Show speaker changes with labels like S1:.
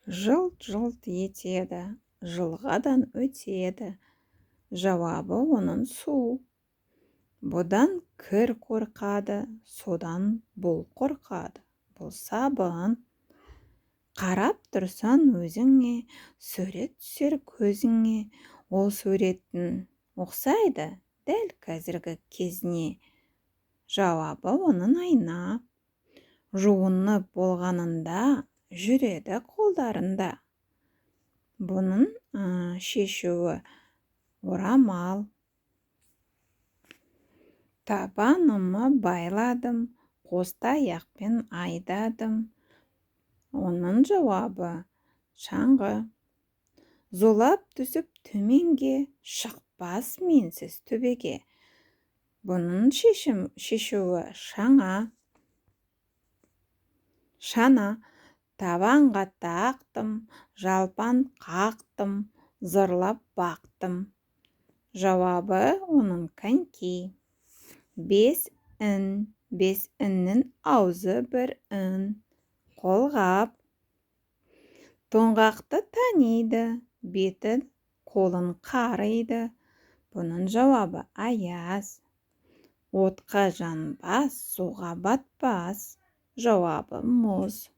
S1: Жылт-жылт етеді, жылғадан өтеді. Жауабы оның су. Бұдан кір қорқады, содан бұл қорқады. Бұл сабын. Қарап тұрсан өзіңе, сурет түсер көзіңе. Ол суреттің ұқсайды дәл қазіргі кезіне. Жауабы оның айна. Жуынып болғанында жүреді қолдарында. Бұның шешуі орамал. Табанымы байладым, қостаяқпен айдадым. Оның жауабы шаңғы. Зулап түсіп төменге, шықпас менсіз төбеге. Бұның шешуі шана. Табанға тақтым, жалпан қақтым, зырлап бақтым. Жауабы оның коньки. Бес іннің аузы бір ін. Қолғап. Тоңғақты таниды, бетін қолын қариды. Бұның жауабы аяз. Отқа жанбас, суға батпас. Жауабы мұз.